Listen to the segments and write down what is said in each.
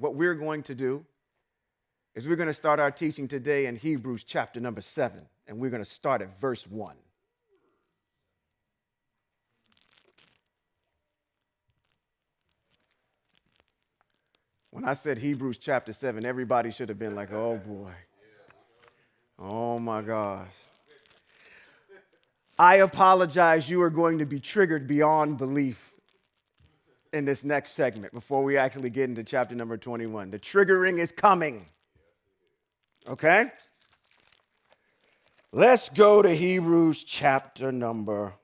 what we're going to do is we're going to start our teaching today in Hebrews chapter number 7, and we're going to start at verse 1. When I said Hebrews chapter 7, everybody should have been like, oh boy. Oh my gosh. I apologize, you are going to be triggered beyond belief in this next segment before we actually get into chapter number 21. The triggering is coming. Okay? Let's go to Hebrews chapter number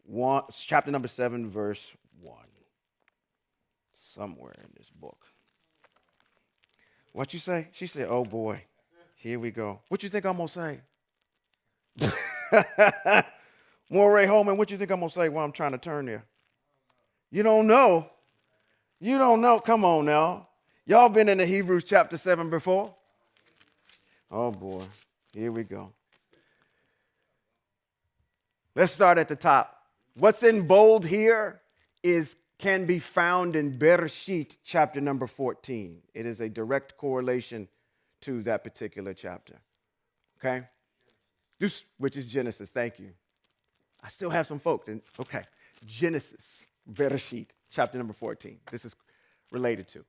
7, verse 1. Somewhere in this book. What you say? She said, oh boy, here we go. What you think I'm going to say? Moray Holman, what you think I'm going to say while I'm trying to turn there? You don't know. You don't know. Come on now. Y'all been in the Hebrews chapter 7 before? Oh boy, here we go. Let's start at the top. What's in bold here can be found in Bereshit chapter number 14. It is a direct correlation to that particular chapter. Okay? Which is Genesis. Thank you. I still have some folks. Okay. Genesis, Bereshit, chapter number 14. This is related to.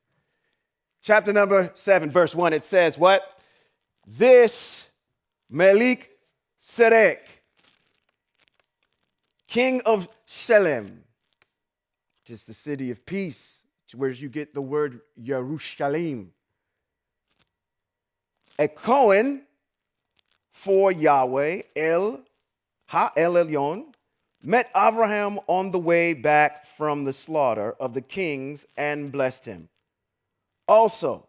Chapter number 7, verse 1, it says what? This Malek Sadek, king of Shalem, which is the city of peace, where you get the word Yerushalayim. A Cohen for Yahweh, El Elyon, met Abraham on the way back from the slaughter of the kings and blessed him. Also,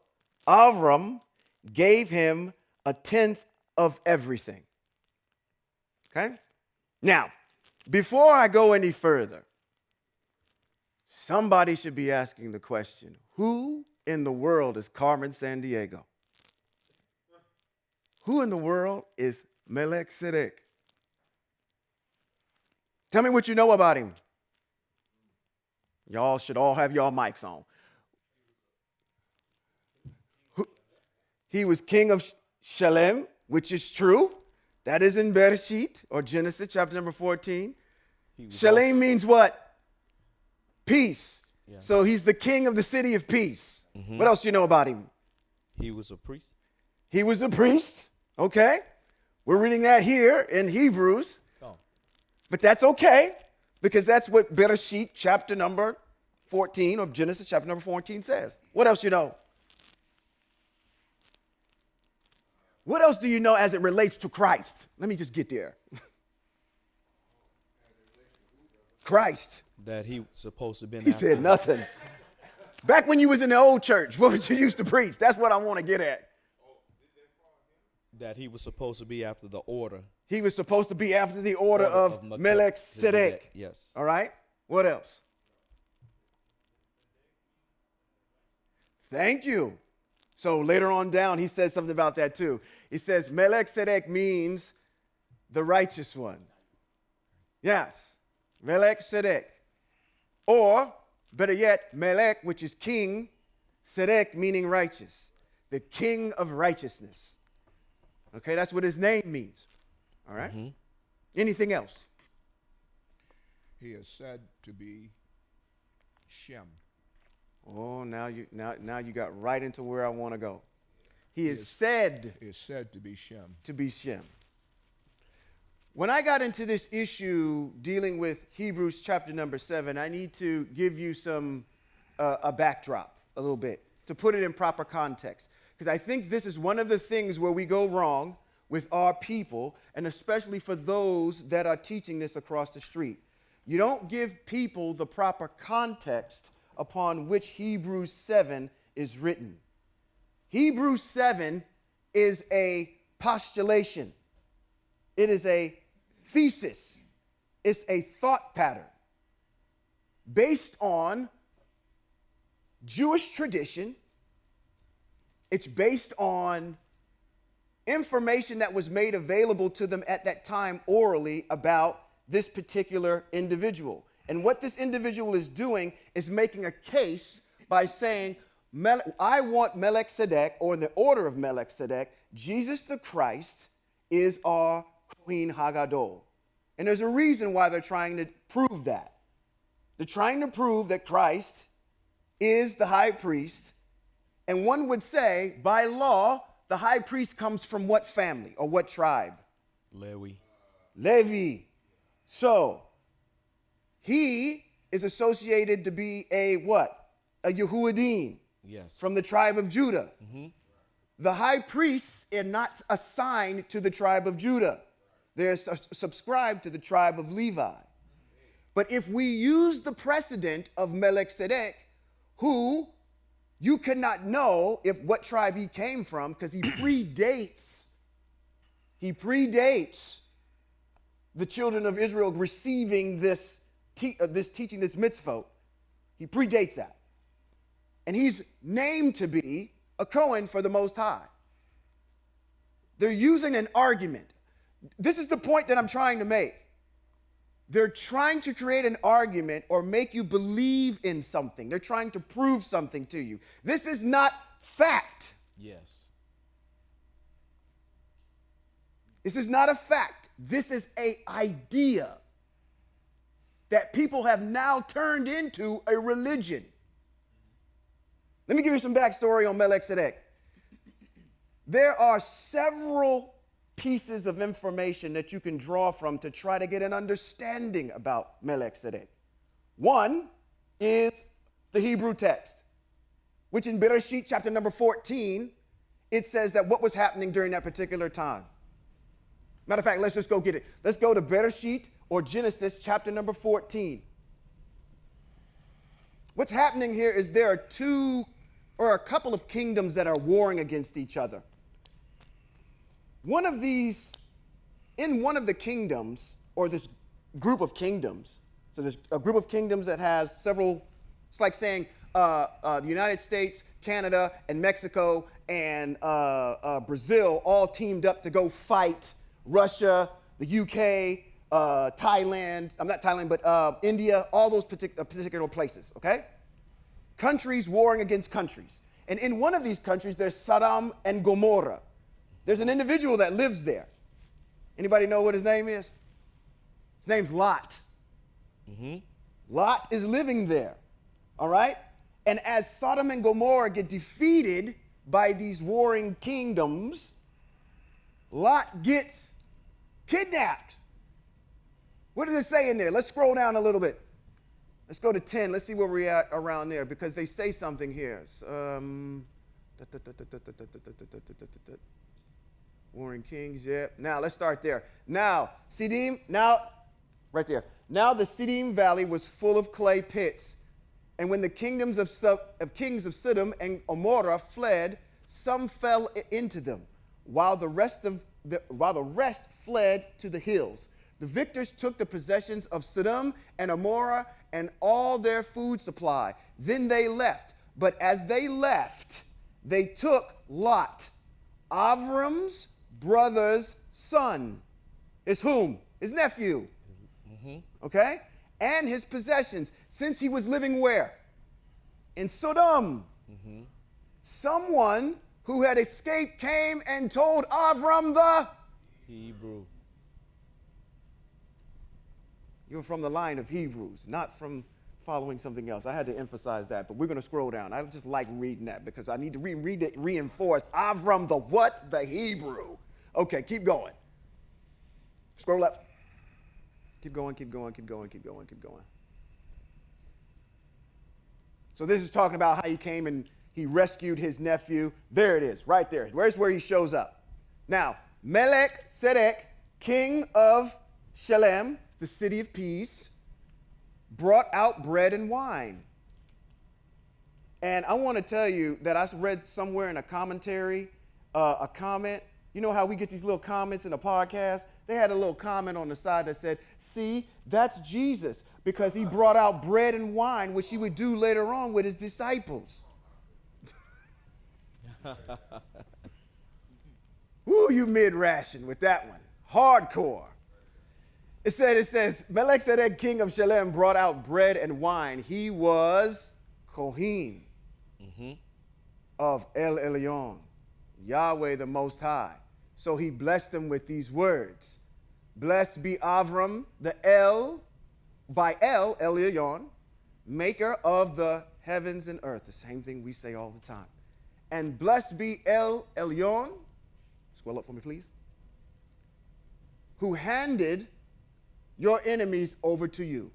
Avram gave him a tenth of everything. Okay? Now, before I go any further, somebody should be asking the question, who in the world is Carmen Sandiego? Who in the world is Malek Sadek? Tell me what you know about him. Y'all should all have y'all mics on. He was king of Shalem, which is true. That is in Bereshit, or Genesis, chapter number 14. Shalem means what? Peace. Yes. So he's the king of the city of peace. Mm-hmm. What else do you know about him? He was a priest. He was a priest. Okay. We're reading that here in Hebrews. Oh. But that's okay, because that's what Bereshit, chapter number 14, or Genesis, chapter number 14 says. What else you know? What else do you know as it relates to Christ? Let me just get there. Christ. That he was supposed to be. He said nothing. Back when you was in the old church, what was you used to preach? That's what I want to get at. That he was supposed to be after the order. He was supposed to be after the order of Malek Sadek. Yes. All right. What else? Thank you. So later on down, he says something about that too. He says Malek Sadek means the righteous one. Yes. Malek Sadek. Or, better yet, Malek, which is king, Sadek meaning righteous. The king of righteousness. Okay, that's what his name means. All right? Mm-hmm. Anything else? He is said to be Shem. Oh, now you got right into where I want to go. He is said to be Shem. To be Shem. When I got into this issue dealing with Hebrews chapter number 7, I need to give you a backdrop a little bit to put it in proper context. Because I think this is one of the things where we go wrong with our people, and especially for those that are teaching this across the street. You don't give people the proper context upon which Hebrews 7 is written. Hebrews 7 is a postulation. It is a thesis. It's a thought pattern based on Jewish tradition. It's based on information that was made available to them at that time orally about this particular individual. And what this individual is doing is making a case by saying, I want Malek Sadek, or in the order of Malek Sadek, Jesus the Christ is our Kohen Hagadol. And there's a reason why they're trying to prove that. They're trying to prove that Christ is the high priest. And one would say, by law, the high priest comes from what family or what tribe? Lewi. Levi. So, he is associated to be a what? A Yehudim. Yes. From the tribe of Judah. The high priests are not assigned to the tribe of Judah. They're subscribed to the tribe of Levi. But if we use the precedent of Malek Sadek, who you cannot know what tribe he came from because he predates the children of Israel receiving this teaching, this mitzvot. He predates that. And he's named to be a Cohen for the Most High. They're using an argument. This is the point that I'm trying to make. They're trying to create an argument or make you believe in something. They're trying to prove something to you. This is not fact. Yes. This is not a fact. This is an idea that people have now turned into a religion. Let me give you some backstory on Malek Sadek. There are several pieces of information that you can draw from to try to get an understanding about Malek Sadek. One is the Hebrew text, which in Bereshit chapter number 14, it says that what was happening during that particular time. Matter of fact, let's just go get it. Let's go to Bereshit or Genesis chapter number 14. What's happening here is there are two or a couple of kingdoms that are warring against each other. One of these, in one of the kingdoms, or this group of kingdoms, so there's a group of kingdoms that has several, it's like saying the United States, Canada, and Mexico, and Brazil all teamed up to go fight Russia, the UK, Thailand, not Thailand, but India, all those particular places, okay? Countries warring against countries. And in one of these countries, there's Sodom and Gomorrah. There's an individual that lives there. Anybody know what his name is? His name's Lot. Lot is living there, all right? And as Sodom and Gomorrah get defeated by these warring kingdoms, Lot gets kidnapped. What does it say in there? Let's scroll down a little bit. Let's go to 10. Let's see where we're at around there because they say something here. Warring kings, yeah. Now, let's start there. Now, right there. Now the Siddim Valley was full of clay pits. And when the kings of Sodom and Gomorrah fled, some fell into them, while the rest fled to the hills. The victors took the possessions of Sodom and Gomorrah and all their food supply. Then they left. But as they left, they took Lot, Avram's brother's son. Is whom? His nephew. Okay? And his possessions, since he was living where? In Sodom. Someone who had escaped came and told Avram the Hebrew. You're from the line of Hebrews, not from following something else. I had to emphasize that, but we're going to scroll down. I just like reading that because I need to reread it, reinforce. Avram the what? The Hebrew. Okay, keep going. Scroll up. Keep going, keep going, keep going, keep going, keep going. So this is talking about how he came and he rescued his nephew. There it is, right there. Where's where he shows up? Now, Malek Sadek, king of Shalem, the city of peace, brought out bread and wine. And I want to tell you that I read somewhere in a commentary, a comment. You know how we get these little comments in a podcast? They had a little comment on the side that said, see, that's Jesus, because he brought out bread and wine, which he would do later on with his disciples. Ooh, you mid-ration with that one. Hardcore. It says, Malek Sadek, king of Shalem, brought out bread and wine. He was Kohen. of El Elyon, Yahweh the Most High. So he blessed them with these words. Blessed be Avram, the El, by El Elyon, maker of the heavens and earth. The same thing we say all the time. And blessed be El Elyon, scroll up for me, please, who handed your enemies over to you.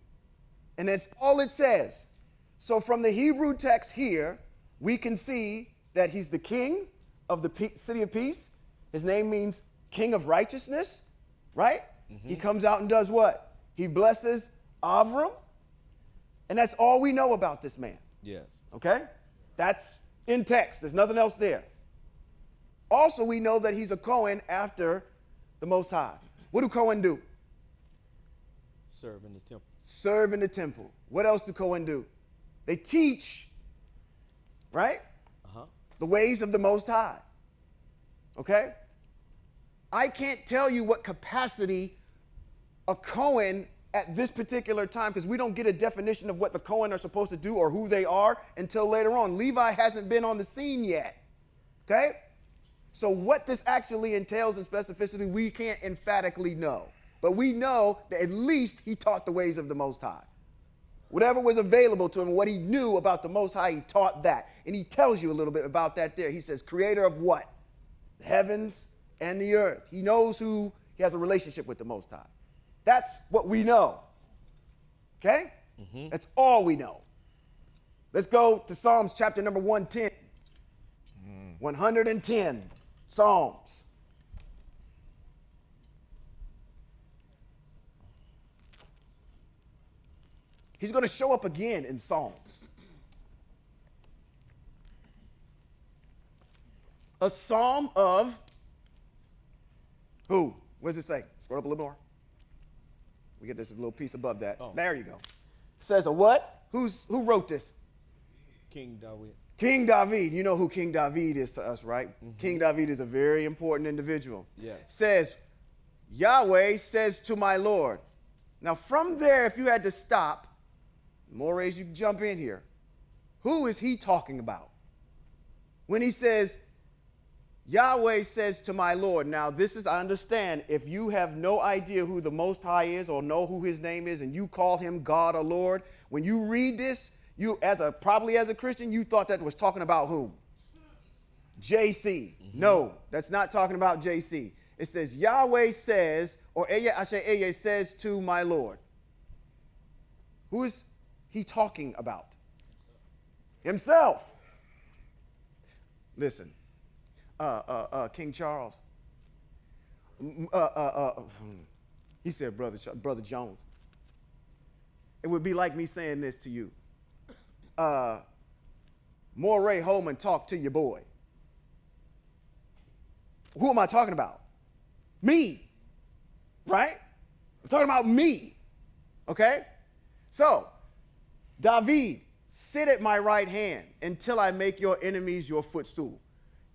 And that's all it says. So from the Hebrew text here, we can see that he's the king of the city of peace. His name means king of righteousness, right? He comes out and does what? He blesses Avram. And that's all we know about this man. Yes. Okay? That's in text. There's nothing else there. Also, we know that he's a Cohen after the Most High. What do Cohen do? Serve in the temple. Serve in the temple. What else do Cohen do? They teach, right? The ways of the Most High. Okay? I can't tell you what capacity a Cohen at this particular time, because we don't get a definition of what the Cohen are supposed to do or who they are until later on. Levi hasn't been on the scene yet. Okay? So what this actually entails in specificity, we can't emphatically know. But we know that at least he taught the ways of the Most High. Whatever was available to him, what he knew about the Most High, he taught that. And he tells you a little bit about that there. He says, creator of what? The heavens and the earth. He knows who he has a relationship with the Most High. That's what we know. Okay? That's all we know. Let's go to Psalms chapter number 110. 110 Psalms. He's going to show up again in Psalms. A psalm of who? What does it say? Scroll up a little more. We get this little piece above that. Oh. There you go. It says a what? Who wrote this? King David. King David. You know who King David is to us, right? King David is a very important individual. Yes. Says, Yahweh says to my Lord. Now from there, if you had to stop, more ways you can jump in here. Who is he talking about? When he says, Yahweh says to my Lord. Now, this is, I understand, if you have no idea who the Most High is or know who his name is and you call him God or Lord, when you read this, you, probably as a Christian, you thought that was talking about whom? JC. No, that's not talking about JC. It says, Yahweh says, or Eye says to my Lord. Who is he talking about? Himself. Listen. King Charles, he said, Brother Jones, it would be like me saying this to you. Moray Holman, talk to your boy. Who am I talking about? Me, right? I'm talking about me, okay? So, David, sit at my right hand until I make your enemies your footstool.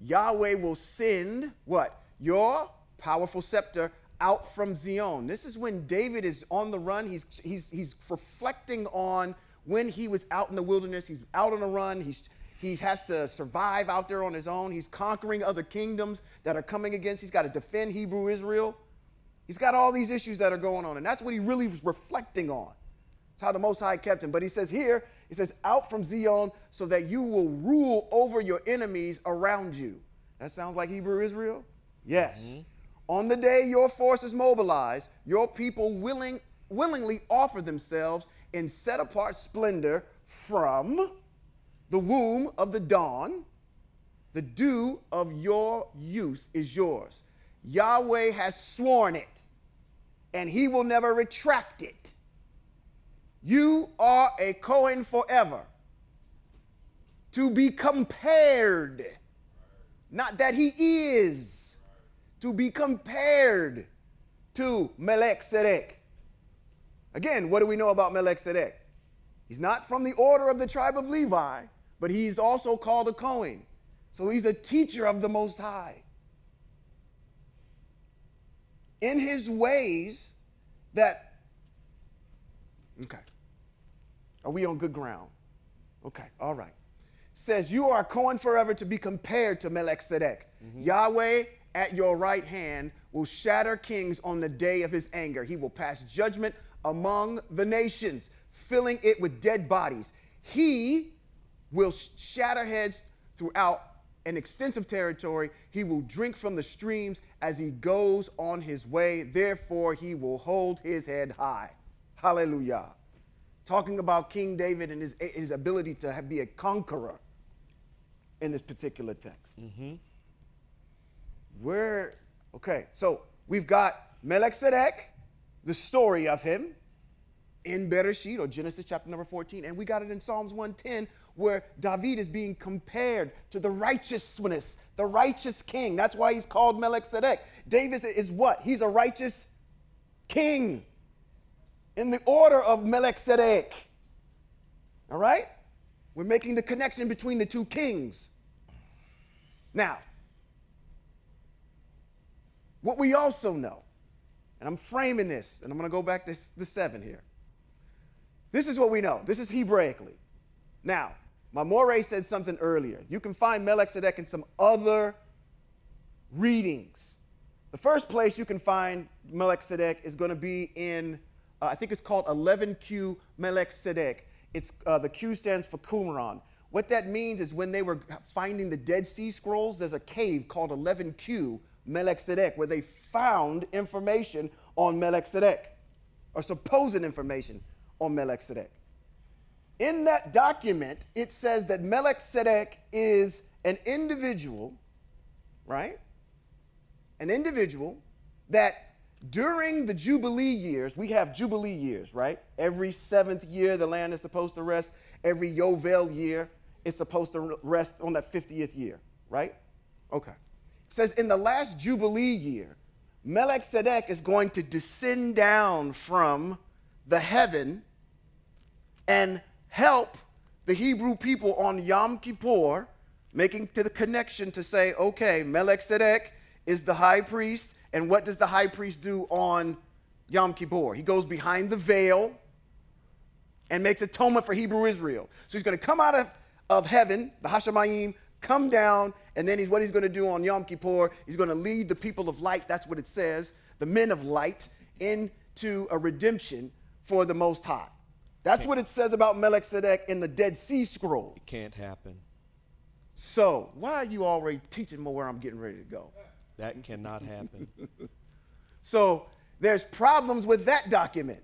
Yahweh will send what? Your powerful scepter out from Zion. This is when David is on the run. He's reflecting on when he was out in the wilderness. He's out on a run. He has to survive out there on his own. He's conquering other kingdoms that are coming against. He's got to defend Hebrew Israel. He's got all these issues that are going on. And that's what he really was reflecting on. That's how the Most High kept him. But he says here, it says, out from Zion so that you will rule over your enemies around you. That sounds like Hebrew Israel? Yes. On the day your forces mobilize, your people willingly offer themselves in set-apart splendor from the womb of the dawn. The dew of your youth is yours. Yahweh has sworn it, and he will never retract it. You are a Cohen forever, to be compared, not that he is, to be compared to Malek Sadek. Again, what do we know about Malek Sadek? He's not from the order of the tribe of Levi, but he's also called a Cohen. So he's a teacher of the Most High. In his ways that, okay. Are we on good ground? Okay, all right. says, you are going forever to be compared to Malek Sadek. Yahweh at your right hand will shatter kings on the day of his anger. He will pass judgment among the nations, filling it with dead bodies. He will shatter heads throughout an extensive territory. He will drink from the streams as he goes on his way. Therefore, he will hold his head high. Hallelujah. Talking about King David and his ability to be a conqueror in this particular text. Okay, so we've got Malek Sadek, the story of him in Bereshit, or Genesis chapter number 14, and we got it in Psalms 110, where David is being compared to the righteousness, the righteous king. That's why he's called Malek Sadek. David is what? He's a righteous king in the order of Malek Sadek. All right? We're making the connection between the two kings. Now, what we also know, and I'm framing this, and I'm going to go back to the 7 here. This is what we know. This is Hebraically. Now, Mamore said something earlier. You can find Malek Sadek in some other readings. The first place you can find Malek Sadek is going to be in, I think it's called 11Q Malek Sadek. It's the Q stands for Qumran. What that means is when they were finding the Dead Sea Scrolls, there's a cave called 11Q Malek Sadek where they found information on Malek Sadek, or supposed information on Malek Sadek. In that document, it says that Malek Sadek is an individual, right? An individual that during the Jubilee years, we have Jubilee years, right? Every 7th year, the land is supposed to rest. Every Yovel year, it's supposed to rest on that 50th year, right? Okay. It says in the last Jubilee year, Malek Sadek is going to descend down from the heaven and help the Hebrew people on Yom Kippur, making to the connection to say, okay, Malek Sadek is the high priest, and what does the high priest do on Yom Kippur? He goes behind the veil and makes atonement for Hebrew Israel. So he's going to come out of heaven, the Hashemayim, come down, and then what he's going to do on Yom Kippur, he's going to lead the people of light, that's what it says, the men of light, into a redemption for the Most High. That's what it says about Malek Sadek in the Dead Sea Scroll. It can't happen. So why are you already teaching me where I'm getting ready to go? That cannot happen. So there's problems with that document.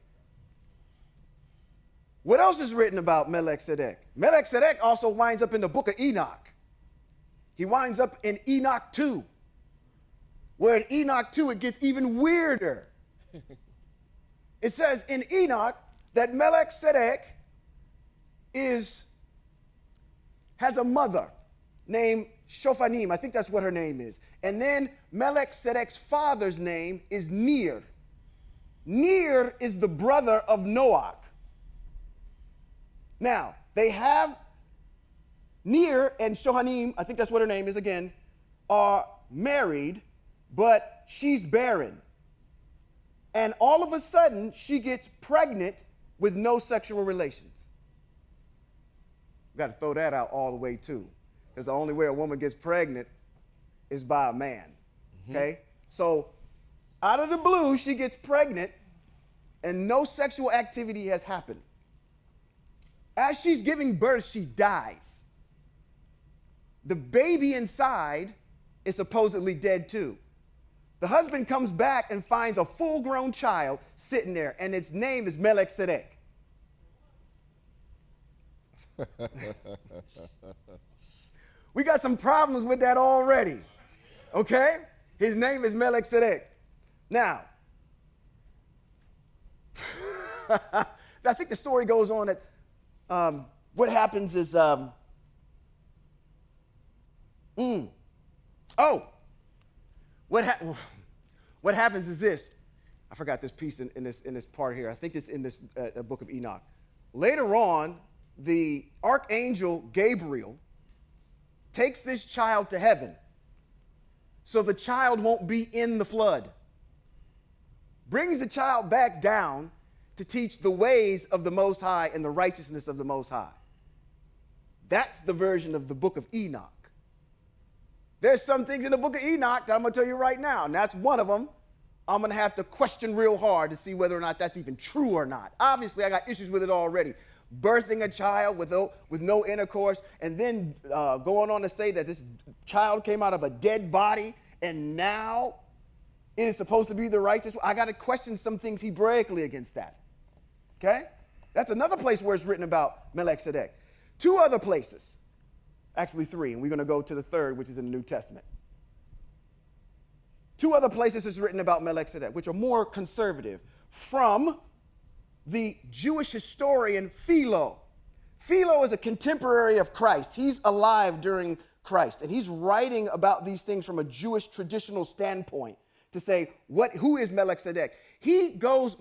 What else is written about Malek Sadek? Malek Sadek also winds up in the book of Enoch. He winds up in Enoch 2, where in Enoch 2 it gets even weirder. It says in Enoch that Malek Sadek has a mother named Shophanim. I think that's what her name is. And then Malek Sadek's father's name is Ner. Ner is the brother of Noach. Now, they have Ner and Shohanim, I think that's what her name is again, are married, but she's barren. And all of a sudden, she gets pregnant with no sexual relations. Got to throw that out all the way too, because the only way a woman gets pregnant is by a man. Okay? So out of the blue, she gets pregnant and no sexual activity has happened. As she's giving birth, she dies. The baby inside is supposedly dead too. The husband comes back and finds a full-grown child sitting there, and its name is Malek Sadek. We got some problems with that already. Okay? His name is Malek Sadek. Now, I think the story goes on that what happens is, what happens is this. I forgot this piece in this part here. I think it's in this book of Enoch. Later on, the archangel Gabriel takes this child to heaven so the child won't be in the flood. Brings the child back down to teach the ways of the Most High and the righteousness of the Most High. That's the version of the book of Enoch. There's some things in the book of Enoch that I'm going to tell you right now, and that's one of them. I'm going to have to question real hard to see whether or not that's even true or not. Obviously, I got issues with it already. Birthing a child with no intercourse, and then going on to say that this child came out of a dead body, and now it is supposed to be the righteous. I got to question some things Hebraically against that. Okay? That's another place where it's written about Malek Sadek. Two other places. Actually, three, and we're going to go to the third, which is in the New Testament. Two other places is written about Malek Sadek, which are more conservative, from the Jewish historian Philo. Philo is a contemporary of Christ. He's alive during Christ, and he's writing about these things from a Jewish traditional standpoint to say, who is Malek Sadek? He goes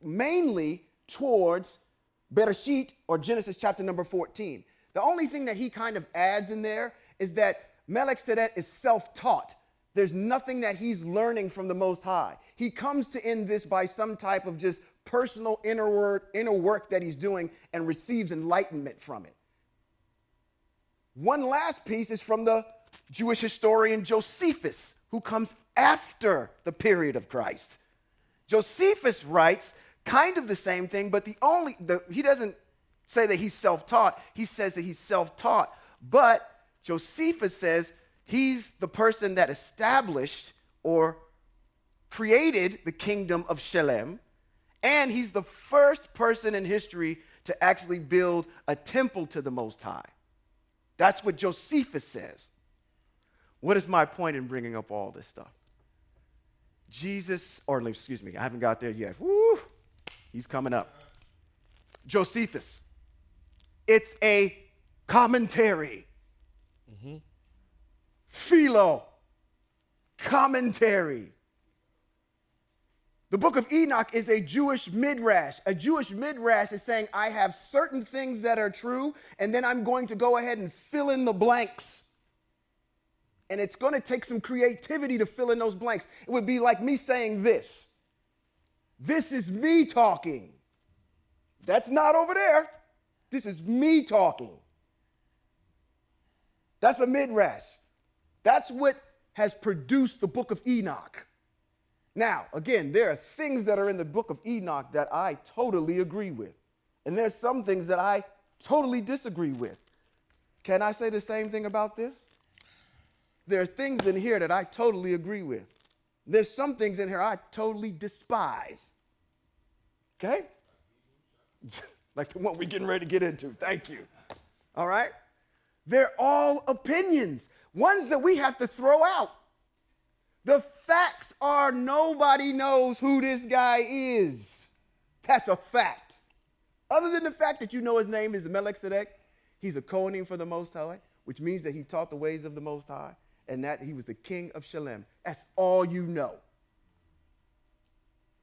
mainly towards Bereshit, or Genesis chapter number 14. The only thing that he kind of adds in there is that Malek Sadek is self-taught. There's nothing that he's learning from the Most High. He comes to end this by some type of just personal inner work that he's doing and receives enlightenment from it. One last piece is from the Jewish historian Josephus, who comes after the period of Christ. Josephus writes kind of the same thing, but he doesn't say that he's self-taught. He says that he's self-taught. But Josephus says he's the person that established or created the kingdom of Shalem, and he's the first person in history to actually build a temple to the Most High. That's what Josephus says. What is my point in bringing up all this stuff? I haven't got there yet. Woo, he's coming up. Josephus. It's a commentary. Philo, commentary. The book of Enoch is a Jewish midrash. A Jewish midrash is saying, I have certain things that are true, and then I'm going to go ahead and fill in the blanks. And it's going to take some creativity to fill in those blanks. It would be like me saying this. This is me talking. That's not over there. This is me talking. That's a midrash. That's what has produced the book of Enoch. Now, again, there are things that are in the book of Enoch that I totally agree with. And there's some things that I totally disagree with. Can I say the same thing about this? There are things in here that I totally agree with. There's some things in here I totally despise. Okay? Like the one we're getting ready to get into. Thank you. All right? They're all opinions, ones that we have to throw out. The facts are nobody knows who this guy is. That's a fact. Other than the fact that you know his name is Malek Sadek, he's a Kohanim for the Most High, which means that he taught the ways of the Most High, and that he was the king of Shalem. That's all you know.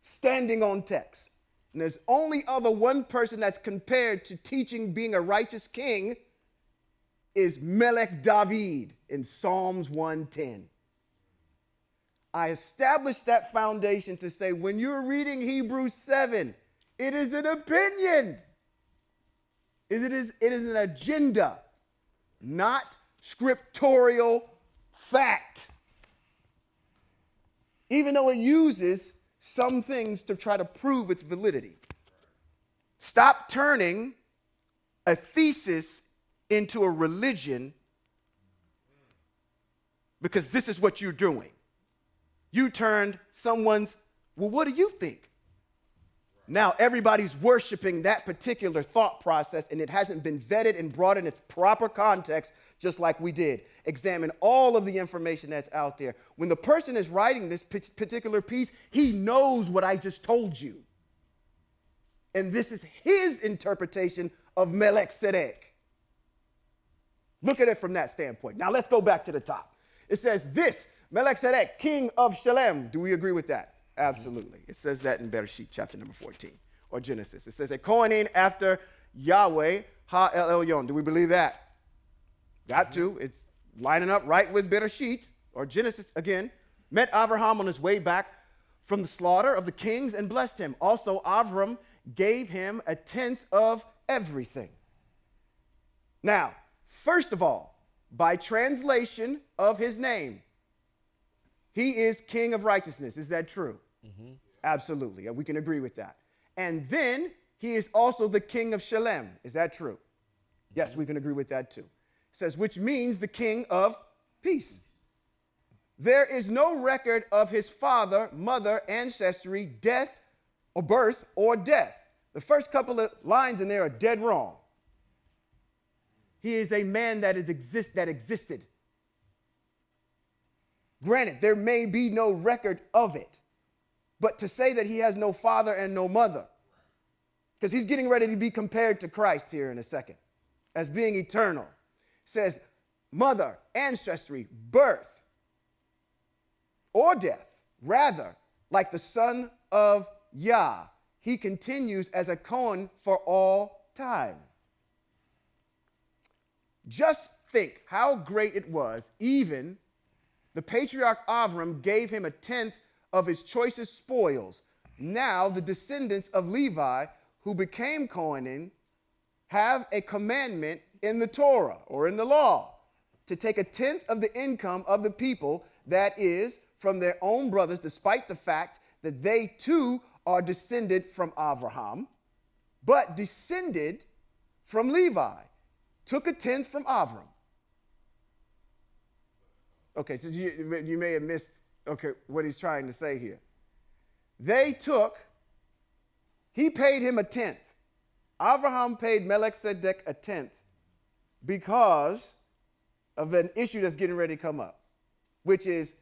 Standing on text. And there's only one person that's compared to teaching being a righteous king is Melech David in Psalms 110. I established that foundation to say when you're reading Hebrews 7, it is an opinion. It is an agenda, not scriptorial fact. Even though it uses some things to try to prove its validity. Stop turning a thesis into a religion, because this is what you're doing. You turned someone's, well, what do you think? Now everybody's worshiping that particular thought process, and it hasn't been vetted and brought in its proper context, just like we did. Examine all of the information that's out there. When the person is writing this particular piece, he knows what I just told you. And this is his interpretation of Malek Sadek. Look at it from that standpoint. Now let's go back to the top. It says this, Malek Sadek, king of Shalem. Do we agree with that? Absolutely. It says that in Bereshit, chapter number 14, or Genesis. It says a Kohanim after Yahweh, Ha El Elyon. Do we believe that? Got to. It's lining up right with Bereshit, or Genesis again. Met Abraham on his way back from the slaughter of the kings and blessed him. Also, Avram gave him 1/10 of everything. Now, First of all, by translation of his name, he is King of righteousness. Is that true? Mm-hmm. Absolutely. We can agree with that. And then he is also the King of Shalem. Is that true? Mm-hmm. Yes, we can agree with that too. It says, which means the King of peace. There is no record of his father, mother, ancestry, death, or birth, or death. The first couple of lines in there are dead wrong. He is a man that existed. Granted, there may be no record of it, but to say that he has no father and no mother, because he's getting ready to be compared to Christ here in a second as being eternal, says mother, ancestry, birth, or death. Rather, like the son of Yah, he continues as a Cohen for all time. Just think how great it was. Even the patriarch Avram gave him a tenth of his choicest spoils. Now the descendants of Levi, who became Kohanim, have a commandment in the Torah or in the law to take a tenth of the income of the people, that is, from their own brothers, despite the fact that they too are descended from Abraham, but descended from Levi. Took a tenth from Avram. Okay, so you may have missed what he's trying to say here. He paid him a tenth. Abraham paid Malek Sadek a tenth because of an issue that's getting ready to come up, which is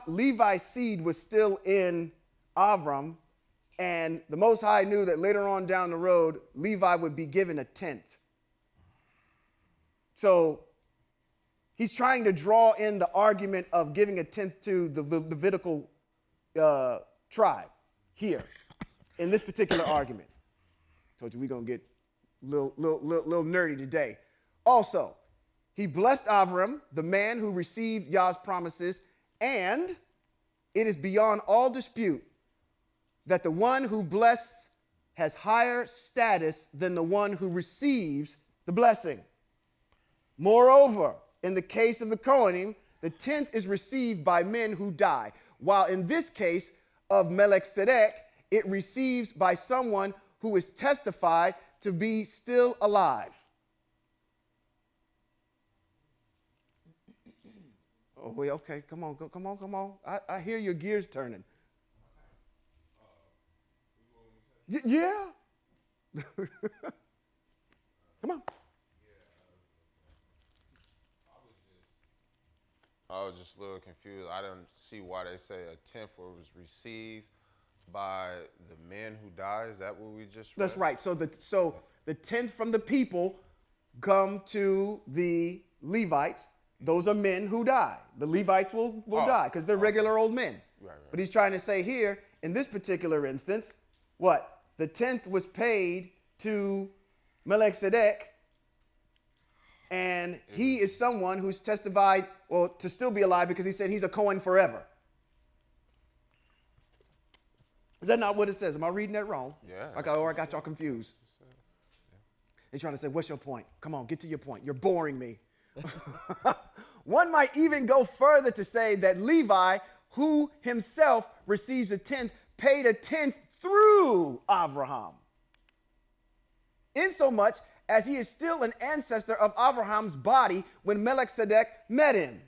Levi's seed was still in Avram, and the Most High knew that later on down the road, Levi would be given a tenth. So he's trying to draw in the argument of giving a tenth to the Levitical tribe here in this particular argument. Told you we're going to get a little nerdy today. Also, he blessed Avram, the man who received Yah's promises, and it is beyond all dispute that the one who blesses has higher status than the one who receives the blessing. Moreover, in the case of the Kohanim, the tenth is received by men who die, while in this case of Malek Sadek, it receives by someone who is testified to be still alive. Oh, wait, okay, come on. I hear your gears turning. Yeah. Come on. I was just a little confused. I didn't see why they say a tenth was received by the man who died. Is that what we just read? That's right. So the tenth from the people come to the Levites. Those are men who die. The Levites will die because they're regular old men. Right. But he's trying to say here, in this particular instance, what? The tenth was paid to Malek Sadek, and he is someone who's testified, well, to still be alive because he said he's a Cohen forever. Is that not what it says? Am I reading that wrong? Yeah. I got y'all confused. They're trying to say, what's your point? Come on, get to your point. You're boring me. One might even go further to say that Levi, who himself receives a tenth, paid a tenth through Abraham, insomuch as he is still an ancestor of Abraham's body when Malek Sadek met him.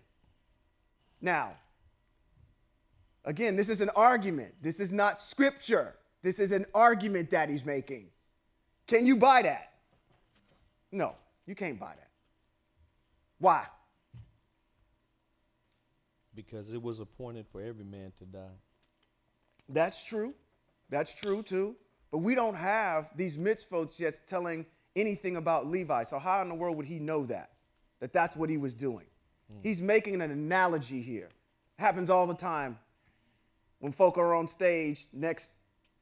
Now, again, this is an argument. This is not scripture. This is an argument that he's making. Can you buy that? No, you can't buy that. Why? Because it was appointed for every man to die. That's true. That's true too. But we don't have these mitzvot yet telling anything about Levi. So how in the world would he know that that's what he was doing? He's making an analogy here. It happens all the time. When folk are on stage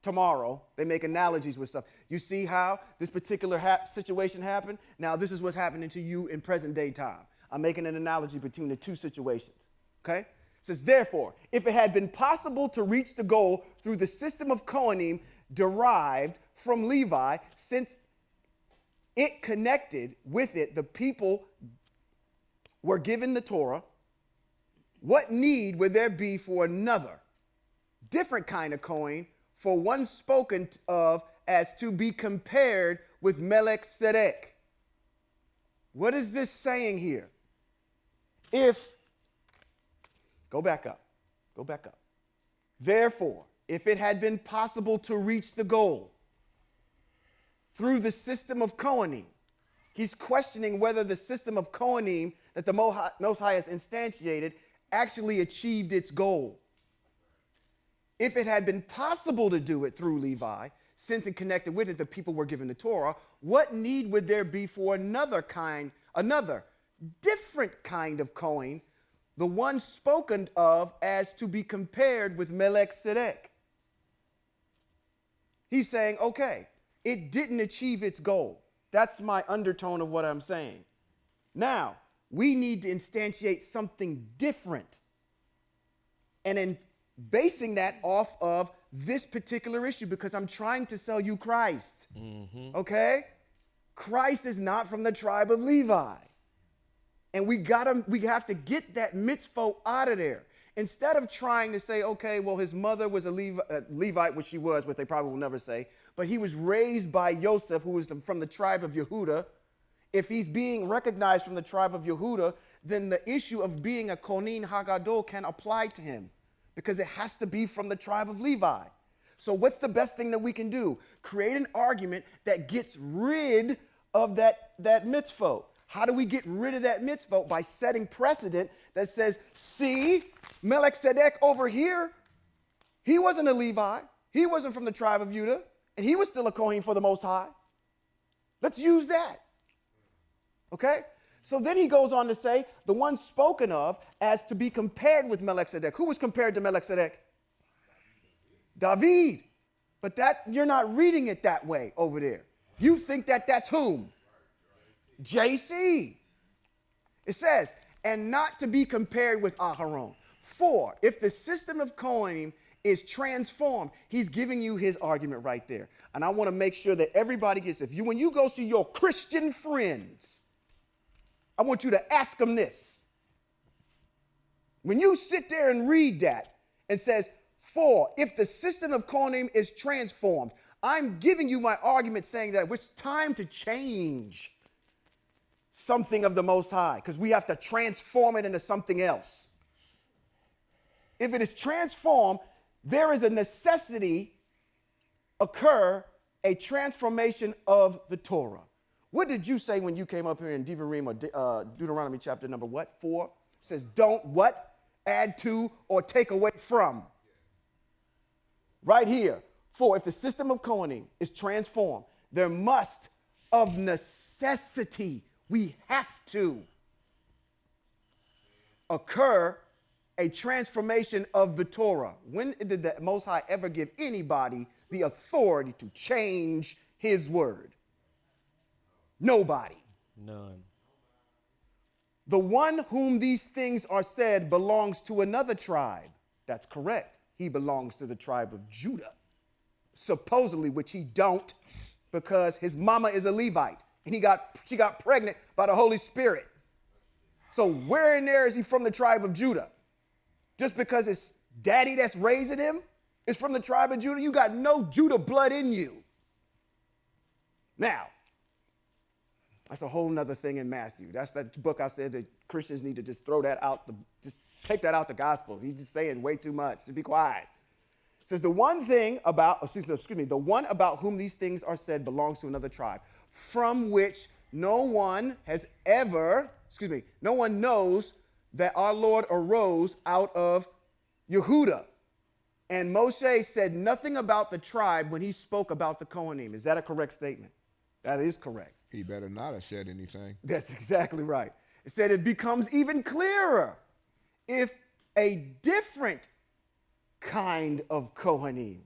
tomorrow, they make analogies with stuff. You see how this particular situation happened? Now this is what's happening to you in present day time. I'm making an analogy between the two situations. Okay? It says, therefore, if it had been possible to reach the goal through the system of Kohanim derived from Levi, since it connected with it the people were given the Torah, what need would there be for another, different kind of Kohen, for one spoken of as to be compared with Malek Sadek? What is this saying here? Go back up. Therefore, if it had been possible to reach the goal through the system of Kohanim, he's questioning whether the system of Kohanim that the Most High has instantiated actually achieved its goal. If it had been possible to do it through Levi, since it connected with it, the people were given the Torah, what need would there be for another different kind of Kohen, the one spoken of as to be compared with Malek Sadek? He's saying, okay, it didn't achieve its goal. That's my undertone of what I'm saying. Now, we need to instantiate something different. And in basing that off of this particular issue, because I'm trying to sell you Christ. Okay? Christ is not from the tribe of Levi. And we have to get that mitzvah out of there. Instead of trying to say, okay, well, his mother was a Levite, which she was, what they probably will never say, but he was raised by Joseph, who was from the tribe of Yehuda. If he's being recognized from the tribe of Yehuda, then the issue of being a Kohen Hagadol can apply to him, because it has to be from the tribe of Levi. So what's the best thing that we can do? Create an argument that gets rid of that mitzvah. How do we get rid of that mitzvah? By setting precedent that says, see, Malek Sadek over here, he wasn't a Levi. He wasn't from the tribe of Judah, and he was still a Kohen for the Most High. Let's use that. Okay? So then he goes on to say, the one spoken of as to be compared with Malek Sadek. Who was compared to Malek Sadek? David. But you're not reading it that way over there. You think that's whom? JC. It says, and not to be compared with Aharon. For if the system of Kohanim is transformed, he's giving you his argument right there. And I want to make sure that everybody gets it. When you go see your Christian friends, I want you to ask them this. When you sit there and read that, it says, for if the system of Kohanim is transformed, I'm giving you my argument saying that it's time to change something of the Most High, because we have to transform it into something else. If it is transformed, there is a necessity occur a transformation of the Torah. What did you say when you came up here in Devarim or Deuteronomy chapter number what? 4? It says, don't what? Add to or take away from. Right here. For if the system of Kohanim is transformed, there must of necessity, we have to occur a transformation of the Torah. When did the Most High ever give anybody the authority to change his word? Nobody. None. The one whom these things are said belongs to another tribe. That's correct. He belongs to the tribe of Judah. Supposedly, which he don't, because his mama is a Levite. And she got pregnant by the Holy Spirit. So where in there is he from the tribe of Judah? Just because his daddy that's raising him is from the tribe of Judah? You got no Judah blood in you. Now, that's a whole nother thing in Matthew. That's that book I said that Christians need to just throw that out, just take that out the Gospels. He's just saying way too much. Just be quiet. It says the one about whom these things are said belongs to another tribe, from which no one knows that our Lord arose out of Yehuda. And Moshe said nothing about the tribe when he spoke about the Kohanim. Is that a correct statement? That is correct. He better not have said anything. That's exactly right. It said it becomes even clearer if a different kind of Kohanim.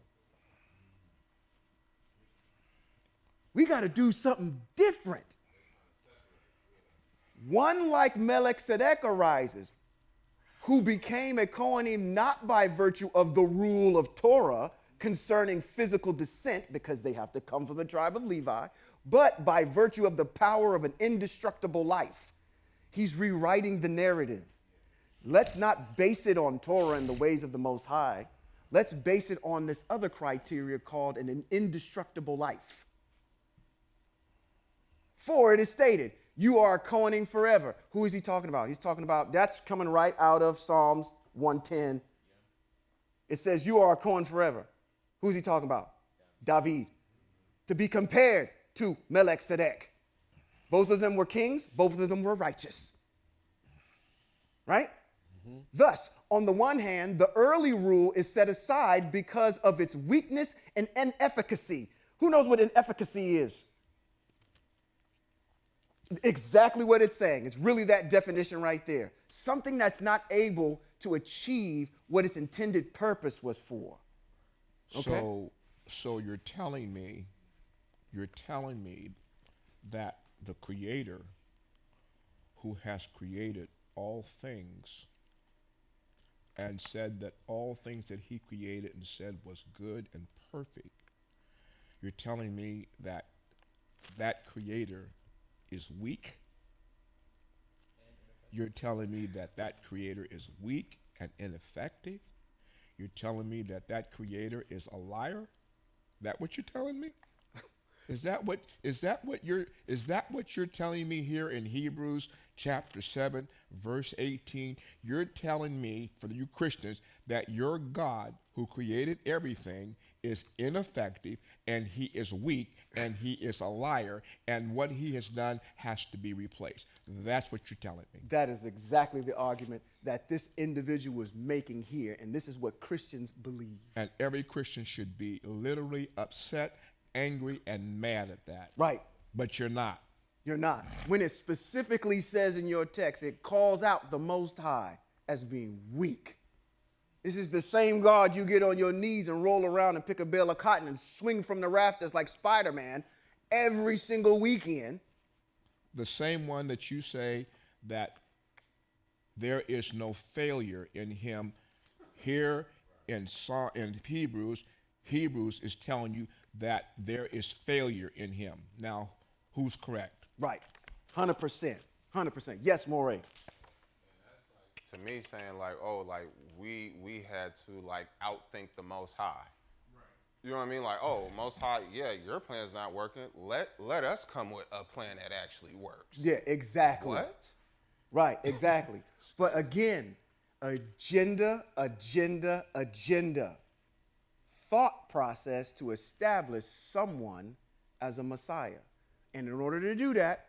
We got to do something different. One like Malek Sadek arises, who became a Kohanim not by virtue of the rule of Torah concerning physical descent, because they have to come from the tribe of Levi, but by virtue of the power of an indestructible life. He's rewriting the narrative. Let's not base it on Torah and the ways of the Most High. Let's base it on this other criteria called an indestructible life. For it is stated, you are a Kohanim forever. Who is he talking about? He's talking about, that's coming right out of Psalms 110. It says, you are a Kohen forever. Who's he talking about? David. To be compared to Malek Sadek. Both of them were kings. Both of them were righteous. Right? Mm-hmm. Thus, on the one hand, the early rule is set aside because of its weakness and inefficacy. Who knows what inefficacy is? Exactly what it's saying. It's really that definition right there. Something that's not able to achieve what its intended purpose was for. Okay? So you're telling me that the Creator, who has created all things and said that all things that he created and said was good and perfect, you're telling me that that Creator is weak? You're telling me that that Creator is weak and ineffective? You're telling me that that Creator is a liar? That what you're telling me? Is that what you're telling me here in Hebrews chapter 7 verse 18? You're telling me, for you Christians, that your God who created everything is ineffective and he is weak and he is a liar and what he has done has to be replaced. That's what you're telling me. That is exactly the argument that this individual was making here, and this is what Christians believe. And every Christian should be literally upset, angry, and mad at that. Right. But you're not. You're not. When it specifically says in your text, it calls out the Most High as being weak. This is the same God you get on your knees and roll around and pick a bale of cotton and swing from the rafters like Spider-Man every single weekend. The same one that you say that there is no failure in him. Here in Hebrews is telling you that there is failure in him. Now, who's correct? Right. 100%. 100%. Yes, Moray. To me, saying like, oh, like we had to like outthink the Most High. Right. You know what I mean? Like, oh, Most High, yeah, your plan's not working. Let us come with a plan that actually works. Yeah, exactly. What? Right, exactly. But again, agenda. Thought process to establish someone as a Messiah. And in order to do that,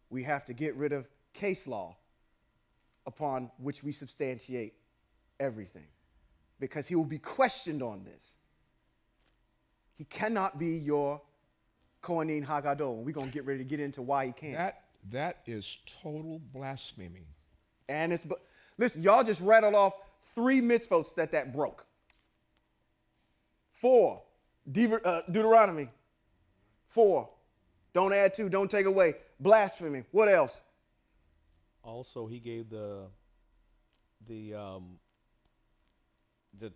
we have to get rid of case law upon which we substantiate everything. Because he will be questioned on this. He cannot be your Kohanim Hagadol. And we're going to get ready to get into why he can't. That is total blasphemy. And it's, listen, y'all just rattled off 3 mitzvot that broke. 4, Deuteronomy. 4, don't add to, don't take away. Blasphemy. What else? Also, he gave the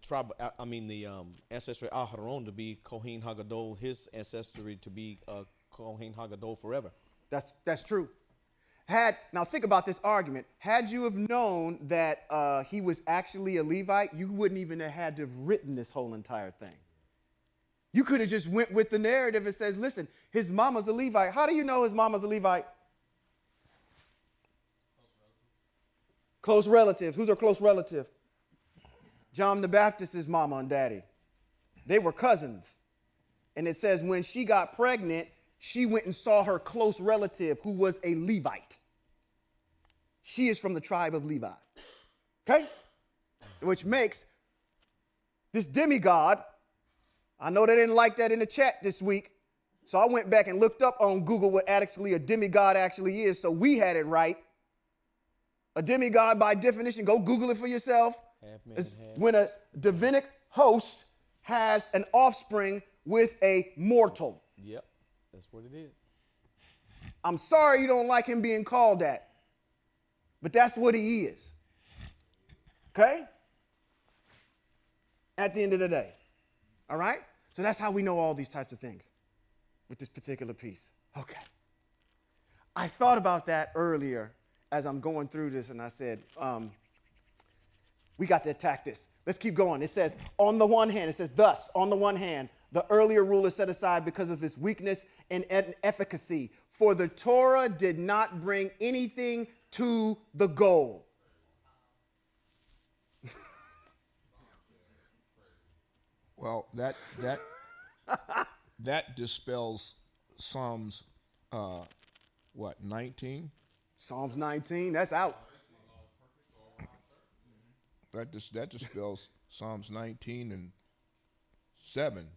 tribe. The ancestry Aharon to be Kohen Hagadol. His ancestry to be Kohen Hagadol forever. That's true. Now think about this argument. Had you have known that he was actually a Levite, you wouldn't even have had to have written this whole entire thing. You could have just went with the narrative and says, listen, his mama's a Levite. How do you know his mama's a Levite? Close relatives. Who's her close relative? John the Baptist's mama and daddy. They were cousins. And it says when she got pregnant, she went and saw her close relative who was a Levite. She is from the tribe of Levi. Okay? Which makes this demigod, I know they didn't like that in the chat this week, so I went back and looked up on Google what actually a demigod actually is, so we had it right. A demigod, by definition, go Google it for yourself. When a divinic host has an offspring with a mortal. Yep, that's what it is. I'm sorry you don't like him being called that, but that's what he is. Okay? At the end of the day. All right? So that's how we know all these types of things with this particular piece. Okay. I thought about that earlier, as I'm going through this, and I said, we got to attack this. Let's keep going. It says, on the one hand, it says, thus, on the one hand, the earlier rule is set aside because of its weakness and inefficacy. For the Torah did not bring anything to the goal. Well, that dispels Psalms, 19? Psalms 19, that's out. That dispels Psalms 19 and 7.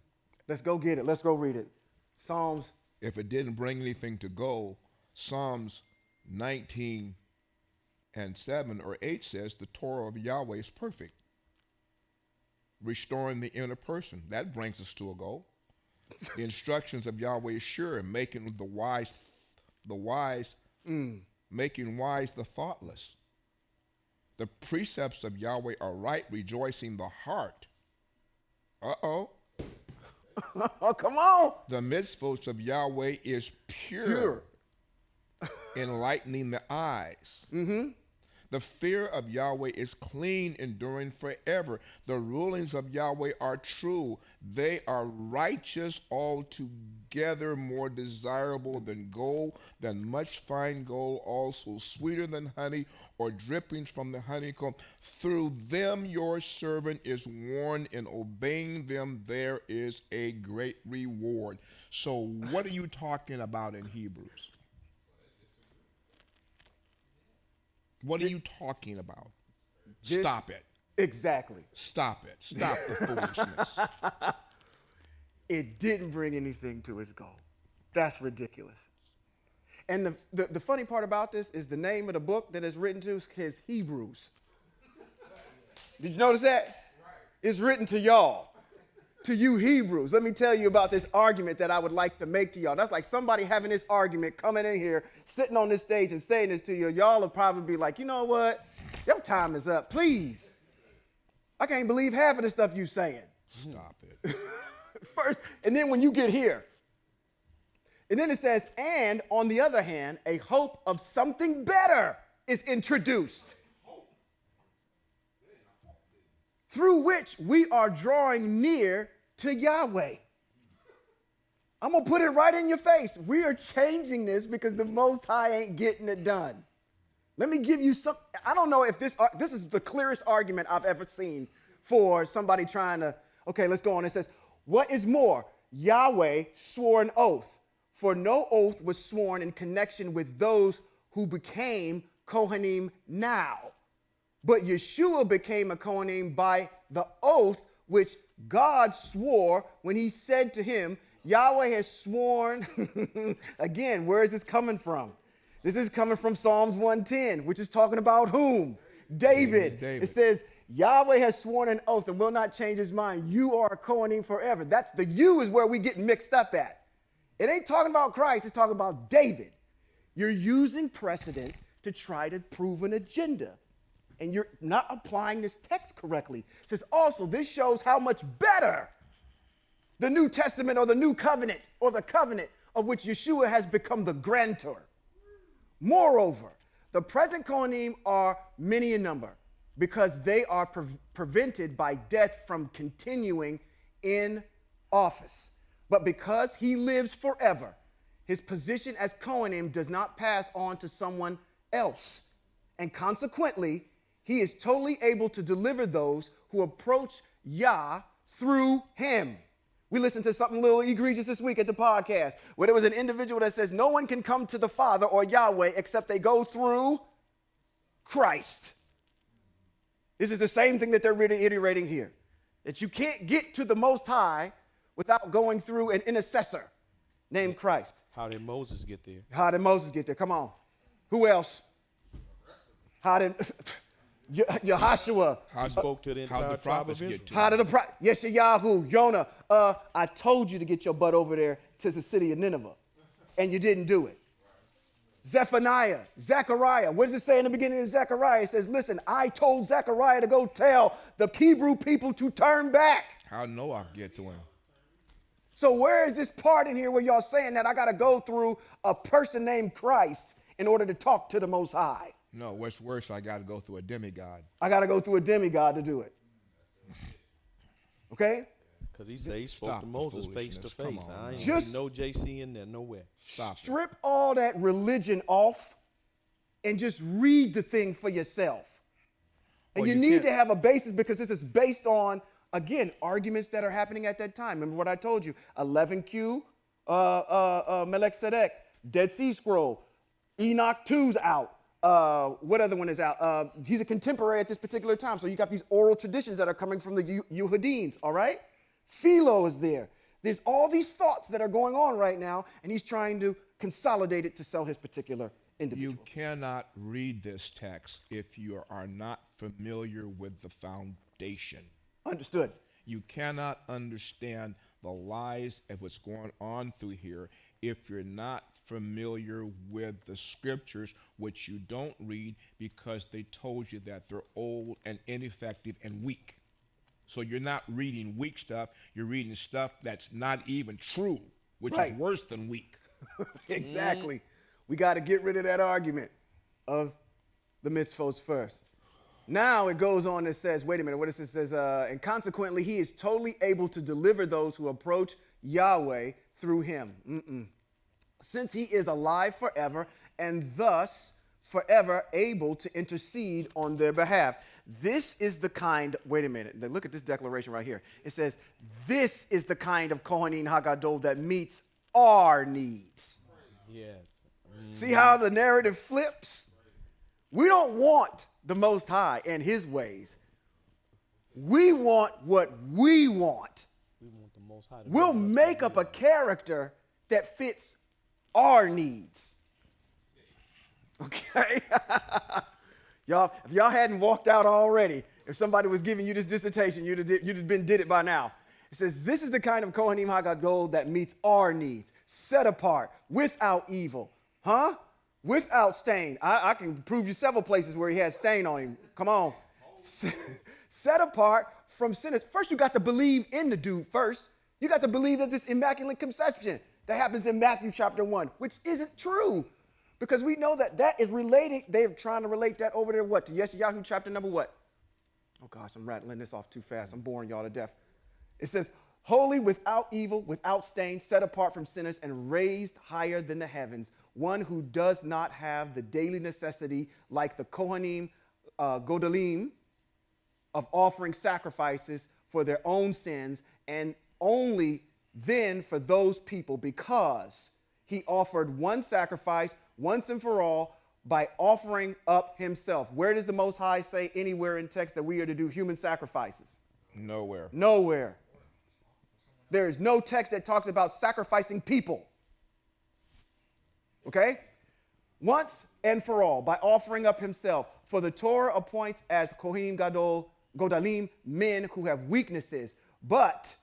Let's go get it. Let's go read it. Psalms. If it didn't bring anything to go, Psalms 19 and 7 or 8 says the Torah of Yahweh is perfect, restoring the inner person. That brings us to a goal. The instructions of Yahweh is sure, making making wise the thoughtless. The precepts of Yahweh are right, rejoicing the heart. Uh-oh. Oh, come on. The mitzvot of Yahweh is pure. Enlightening the eyes. Mm-hmm. The fear of Yahweh is clean, enduring forever. The rulings of Yahweh are true. They are righteous altogether, more desirable than gold, than much fine gold, also sweeter than honey or drippings from the honeycomb. Through them your servant is warned. In obeying them there is a great reward. So what are you talking about in Hebrews? What are you talking about? Stop it. Exactly. Stop it. Stop the foolishness. It didn't bring anything to its goal. That's ridiculous. And the funny part about this is the name of the book that it's written to is Hebrews. Did you notice that? It's written to y'all. To you Hebrews. Let me tell you about this argument that I would like to make to y'all. That's like somebody having this argument, coming in here, sitting on this stage and saying this to you. Y'all will probably be like, you know what? Your time is up. Please. I can't believe half of the stuff you saying. Stop it. First, and then when you get here. And then it says, and on the other hand, a hope of something better is introduced, through which we are drawing near to Yahweh. I'm going to put it right in your face. We are changing this because the Most High ain't getting it done. Let me give you some. I don't know if this is the clearest argument I've ever seen for somebody trying to, okay, let's go on. It says, what is more, Yahweh swore an oath, for no oath was sworn in connection with those who became Kohanim now. But Yeshua became a Kohanim by the oath which God swore when he said to him, Yahweh has sworn. Again, where is this coming from? This is coming from Psalms 110, which is talking about whom? David. It says, Yahweh has sworn an oath and will not change his mind. You are a Kohanim forever. That's the you is where we get mixed up at. It ain't talking about Christ. It's talking about David. You're using precedent to try to prove an agenda. And you're not applying this text correctly. It says also, this shows how much better the New Testament or the New Covenant or the covenant of which Yeshua has become the grantor. Moreover, the present Kohanim are many in number because they are prevented by death from continuing in office. But because he lives forever, his position as Kohanim does not pass on to someone else. And consequently, he is totally able to deliver those who approach Yah through him. We listened to something a little egregious this week at the podcast where there was an individual that says no one can come to the Father or Yahweh except they go through Christ. This is the same thing that they're reiterating here, that you can't get to the Most High without going through an intercessor named Christ. How did Moses get there? How did Moses get there? Come on. Who else? How did Yehoshua? He spoke to the entire tribe of Israel. to How did the Yeshayahu, Jonah? I told you to get your butt over there to the city of Nineveh, and you didn't do it. Zephaniah, Zechariah. What does it say in the beginning of Zechariah? It says, listen, I told Zechariah to go tell the Hebrew people to turn back. How Noah get to him? So where is this part in here where y'all saying that I got to go through a person named Christ in order to talk to the Most High? No, what's worse, I got to go through a demigod. I got to go through a demigod to do it. Okay? Because he said he spoke Stop to the Moses face to foolishness. Come face. on I ain't now. Just- see no JC in there nowhere. Stop it. Strip all that religion off and just read the thing for yourself. And Well, you you need can't- to have a basis because this is based on, again, arguments that are happening at that time. Remember what I told you? 11Q, Malek Sadek, Dead Sea Scroll, Enoch 2's out. What other one is out? He's a contemporary at this particular time. So you got these oral traditions that are coming from the Yehudim, all right? Philo is there. There's all these thoughts that are going on right now, and he's trying to consolidate it to sell his particular individual. You cannot read this text if you are not familiar with the foundation. Understood. You cannot understand the lies of what's going on through here if you're not familiar with the scriptures, which you don't read because they told you that they're old and ineffective and weak. So you're not reading weak stuff, you're reading stuff that's not even true, which Right. is worse than weak. Exactly. We got to get rid of that argument of the mitzvos first. Now it goes on and says, wait a minute, what is it? It says, and consequently, he is totally able to deliver those who approach Yahweh through him. Since he is alive forever and thus forever able to intercede on their behalf. This is the kind, wait a minute, look at this declaration right here. It says, this is the kind of Kohanim Hagadol that meets our needs. Yes. See how the narrative flips? We don't want the Most High and his ways. We want what we want. We want the Most High to We'll give us make what up we a character that fits our needs. Okay? Y'all, if y'all hadn't walked out already, if somebody was giving you this dissertation, you'd have been did it by now. It says, this is the kind of Kohanim Hagadol that meets our needs, set apart, without evil. Huh? Without stain. I can prove you several places where he has stain on him. Come on. Set apart from sinners. First, you got to believe in the dude first. You got to believe that this immaculate conception that happens in Matthew chapter 1, which isn't true. Because we know that that is related. They're trying to relate that over to what? To Yeshayahu chapter number what? Oh gosh, I'm rattling this off too fast. I'm boring y'all to death. It says, holy, without evil, without stain, set apart from sinners, and raised higher than the heavens, one who does not have the daily necessity like the Kohanim Godalim of offering sacrifices for their own sins, and only then for those people, because he offered one sacrifice once and for all by offering up himself. Where does the Most High say anywhere in text that we are to do human sacrifices? Nowhere. Nowhere. There is no text that talks about sacrificing people. Okay? Once and for all, by offering up himself. For the Torah appoints as Kohanim Godalim men who have weaknesses. But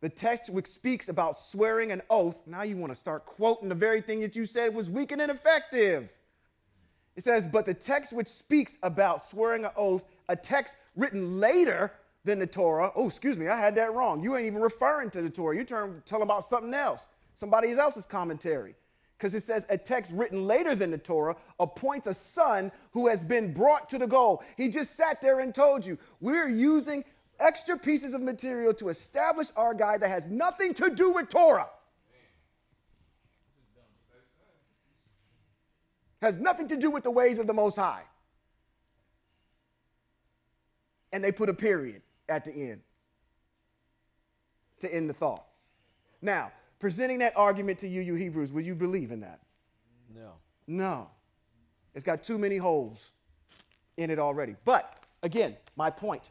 the text which speaks about swearing an oath, now you want to start quoting the very thing that you said was weak and ineffective. It says, but the text which speaks about swearing an oath, a text written later than the Torah. Oh, excuse me, I had that wrong. You ain't even referring to the Torah. You're telling about something else, somebody else's commentary. Because it says a text written later than the Torah appoints a son who has been brought to the goal. He just sat there and told you, we're using extra pieces of material to establish our guide that has nothing to do with Torah. Has nothing to do with the ways of the Most High. And they put a period at the end to end the thought. Now, presenting that argument to you, you Hebrews, will you believe in that? No. No. It's got too many holes in it already. But, again, my point,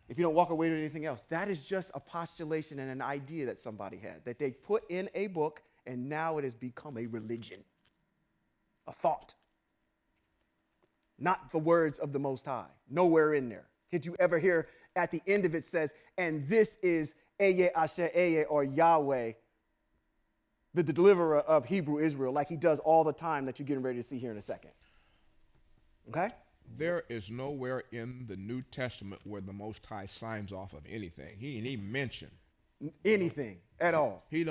if you don't walk away with anything else, that is just a postulation and an idea that somebody had, that they put in a book, and now it has become a religion, a thought. Not the words of the Most High. Nowhere in there. Did you ever hear at the end of it says, and this is Eye Asher Eye, or Yahweh, the deliverer of Hebrew Israel, like he does all the time that you're getting ready to see here in a second. Okay? There is nowhere in the New Testament where the Most High signs off of anything. He ain't even mentioned. Anything at all. He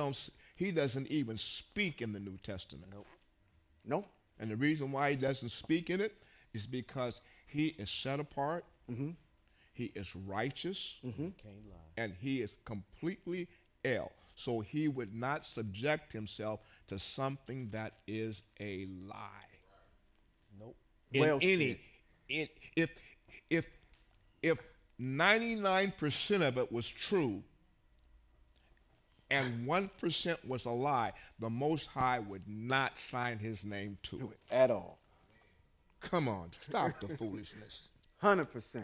doesn't even speak in the New Testament. Nope. Nope. And the reason why he doesn't speak in it is because he is set apart, he is righteous, Can't lie. and he is completely ill. So he would not subject himself to something that is a lie. Nope. Well said. If 99% of it was true and 1% was a lie, the Most High would not sign his name to it. At all. Come on, stop the foolishness. 100%.